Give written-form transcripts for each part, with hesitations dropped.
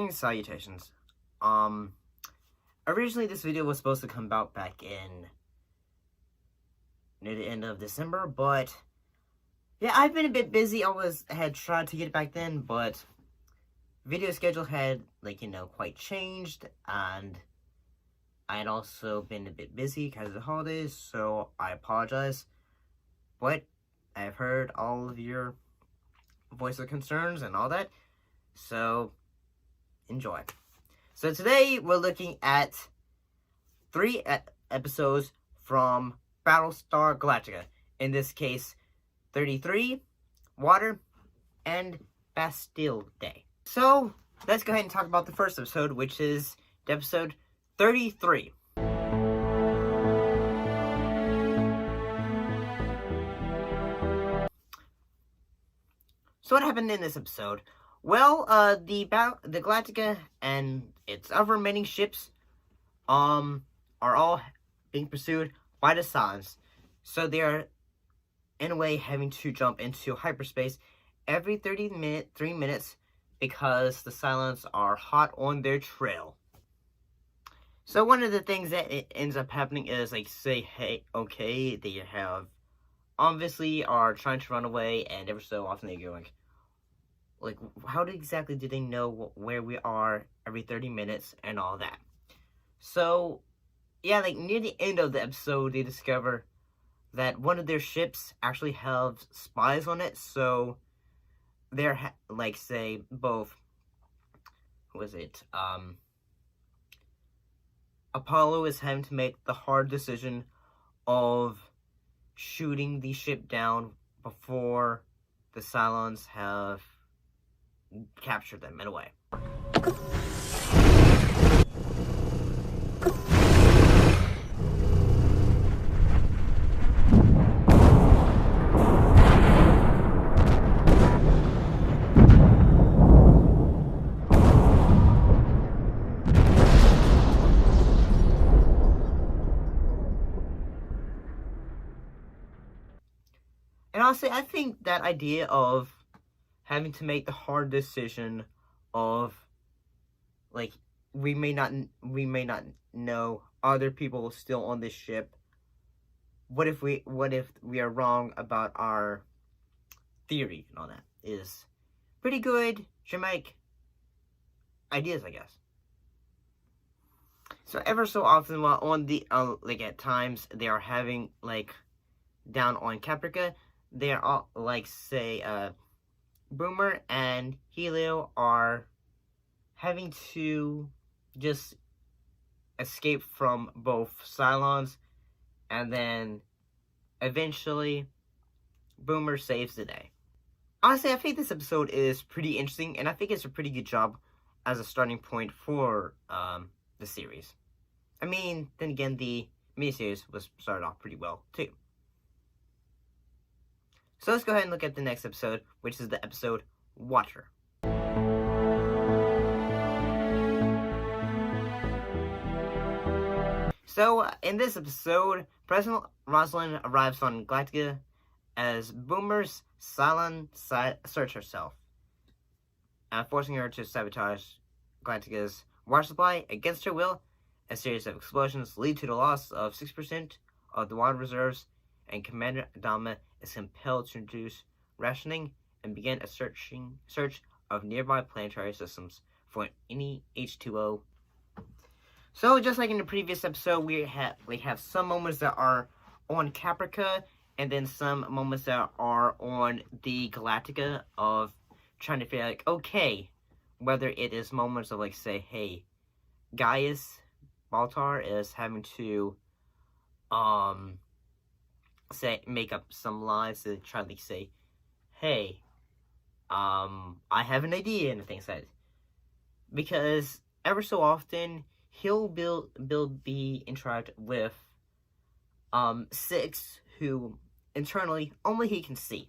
Greetings, salutations. Originally this video was supposed to come out back in near the end of December, but yeah, I've been a bit busy. Had tried to get it back then, but video schedule had quite changed, and I had also been a bit busy because of the holidays, so I apologize. But I've heard all of your voice of concerns and all that, so enjoy. So today we're looking at 3 episodes from Battlestar Galactica. In this case, 33, Water, and Bastille Day. So let's go ahead and talk about the first episode, which is episode 33. So what happened in this episode? Well, the Galactica and its other remaining ships, are all being pursued by the Cylons. So they are, in a way, having to jump into hyperspace every 3 minutes because the Cylons are hot on their trail. So one of the things that it ends up happening is, say, hey, okay, they have, obviously, are trying to run away, and every so often they go, how exactly do they know where we are every 30 minutes and all that? So, yeah, near the end of the episode, they discover that one of their ships actually have spies on it, so they're, say, both, Apollo is having to make the hard decision of shooting the ship down before the Cylons have captured them, in a way. And honestly, I think that idea of having to make the hard decision of, we may not know other people still on this ship. What if we are wrong about our theory and all that, is pretty good dramatic ideas, I guess. So ever so often, while on the at times they are having down on Caprica, they are all Boomer and Helio are having to just escape from both Cylons, and then eventually Boomer saves the day. Honestly, I think this episode is pretty interesting, and I think it's a pretty good job as a starting point for the series. I mean, then again, the miniseries was started off pretty well too. So let's go ahead and look at the next episode, which is the episode Water. So, in this episode, President Rosalind arrives on Galactica as Boomer's Cylon search herself, forcing her to sabotage Galactica's water supply against her will. A series of explosions lead to the loss of 6% of the water reserves, and Commander Adama is compelled to introduce rationing and begin a search of nearby planetary systems for any H2O. So just like in the previous episode, we have some moments that are on Caprica, and then some moments that are on the Galactica of trying to figure okay, whether it is moments of say, hey, Gaius Baltar is having to make up some lies to try to say, hey, I have an idea, and things like that. Because ever so often he'll be in charge with 6, who internally only he can see,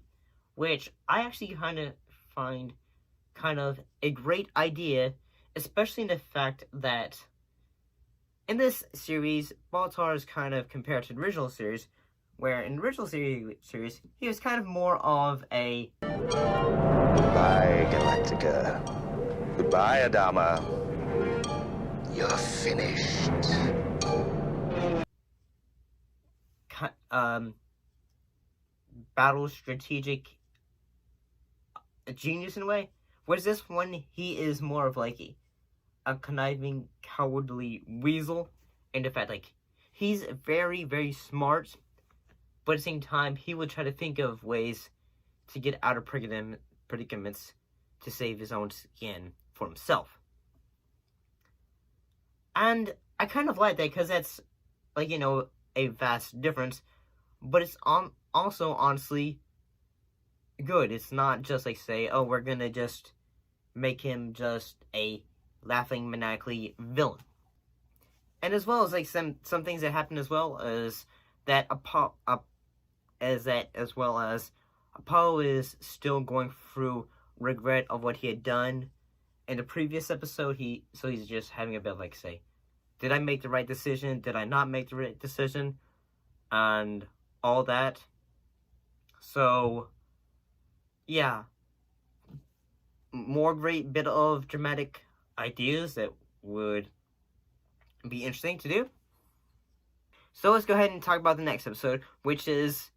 which I actually find a great idea, especially in the fact that in this series, Baltar is compared to the original series, where in the original series, he was more of a... By Galactica, Goodbye, Adama. You're finished. Battle strategic genius in a way. Whereas this one, he is more of like a conniving, cowardly weasel. And in fact, like, he's very, very smart, but at the same time, he would try to think of ways to get out of predicaments to save his own skin for himself. And I kind of like that because that's, like, a vast difference, but it's also honestly good. It's not just like, say, oh, we're gonna just make him just a laughing maniacally villain. And as well as like some things that happen as well as that as well as Apollo is still going through regret of what he had done in the previous episode. He's just having a bit of like, say, did I make the right decision? Did I not make the right decision? And all that. So yeah, more great bit of dramatic ideas that would be interesting to do. So let's go ahead and talk about the next episode, which is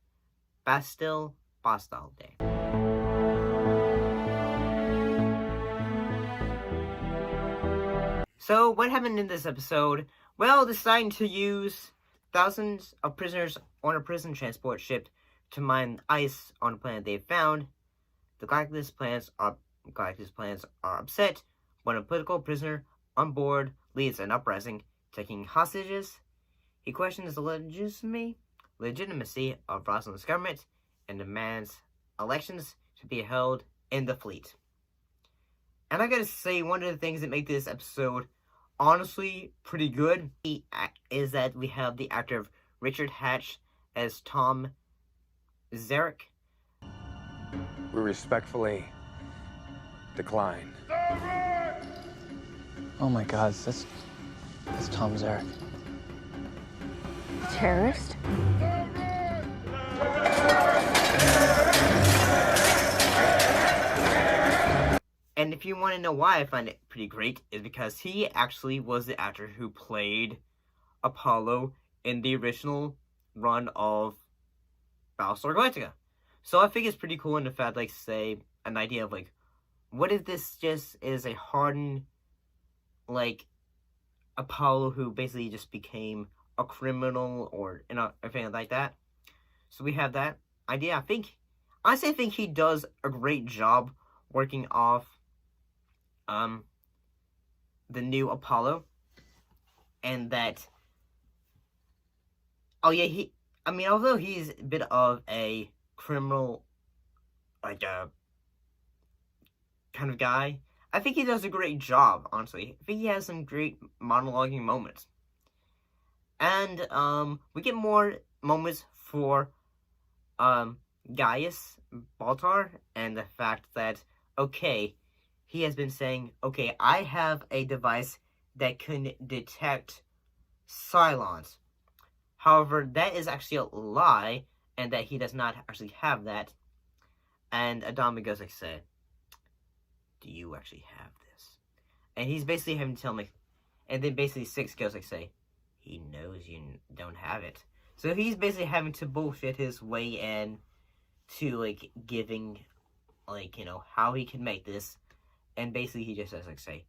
Bastille Day. So what happened in this episode? Well, deciding to use thousands of prisoners on a prison transport ship to mine ice on a planet they found, the Galacticus plans are upset when a political prisoner on board leads an uprising, taking hostages. He questions the legitimacy of Rosalind's government and demands elections to be held in the fleet. And I gotta say, one of the things that make this episode honestly pretty good is that we have the actor of Richard Hatch as Tom Zarek. We respectfully decline. Oh my God, that's Tom Zarek. Terrorist? And if you want to know why I find it pretty great, is because he actually was the actor who played Apollo in the original run of Battlestar Galactica. So I think it's pretty cool in the fact, like, say, an idea of, like, what if this just is a hardened, like, Apollo who basically just became a criminal or anything like that. So we have that idea. I think he does a great job working off the new Apollo, and that, although he's a bit of a criminal, like, kind of guy, I think he does a great job, honestly. I think he has some great monologuing moments. And, we get more moments for, Gaius Baltar, and the fact that, okay, he has been saying, okay, I have a device that can detect Cylons. However, that is actually a lie, and that he does not actually have that. And Adama goes like, say, do you actually have this? And he's basically having to tell him, like, and then basically Six goes like, say, he knows you don't have it. So he's basically having to bullshit his way in to, like, giving, like, how he can make this. And basically he just says, like, say,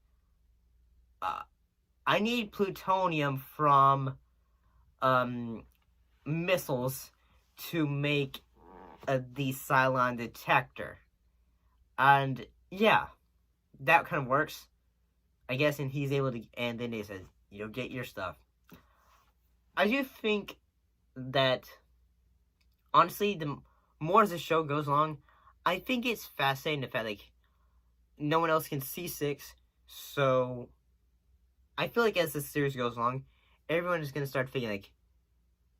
I need plutonium from, missiles to make the Cylon detector. And, yeah, that kind of works, I guess, and he's able to, and then he says, get your stuff. I do think that, honestly, the more as the show goes along, I think it's fascinating the fact, like, no one else can see Six, so I feel like as the series goes along, everyone is going to start thinking, like,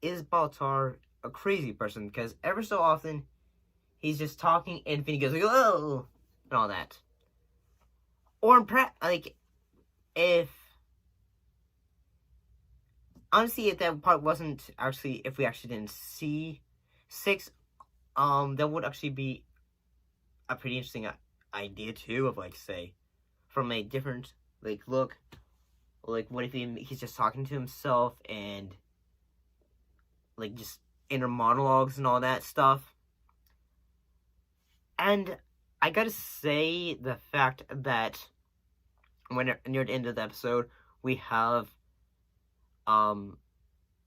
is Baltar a crazy person? Because ever so often, he's just talking, and Finny goes like, oh, and all that. Or, if, honestly, if that part wasn't actually, if we actually didn't see Six, that would actually be a pretty interesting idea, too, of, like, say, from a different like look. Like, what if he's just talking to himself and like just inner monologues and all that stuff. And I gotta say, the fact that when near the end of the episode we have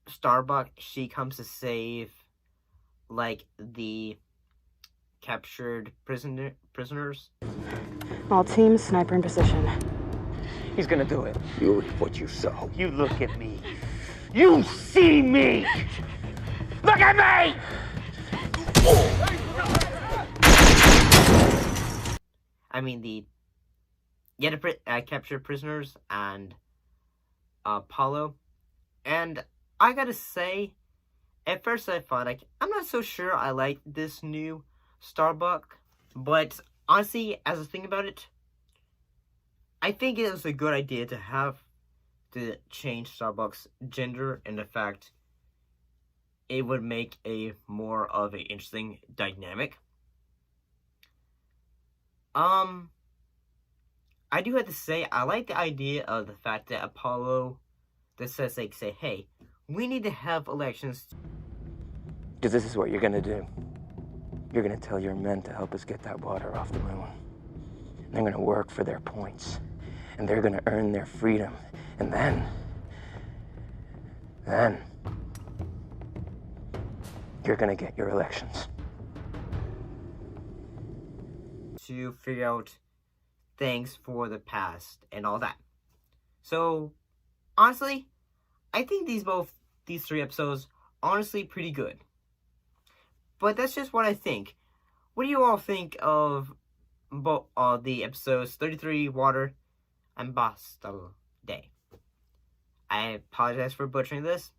Starbuck, she comes to save like the captured prisoners. All teams, sniper in position. He's gonna do it. You reap what you sow. You look at me. You see me! Look at me! I mean, the captured prisoners and Apollo. And I gotta say, at first I thought, like, I'm not so sure I like this new Starbuck. But honestly, as I think about it, I think it was a good idea to change Starbuck's gender, and the fact it would make a more of an interesting dynamic. I do have to say, I like the idea of the fact that Apollo just says, like, say, hey, we need to have elections. Because this is what you're gonna do. You're gonna tell your men to help us get that water off the moon. And they're gonna work for their points. And they're gonna earn their freedom. And then, you're gonna get your elections. To figure out things for the past and all that. So, honestly, I think these 3 episodes, honestly, pretty good. But that's just what I think. What do you all think of both the episodes 33, Water, and Bastille Day? I apologize for butchering this.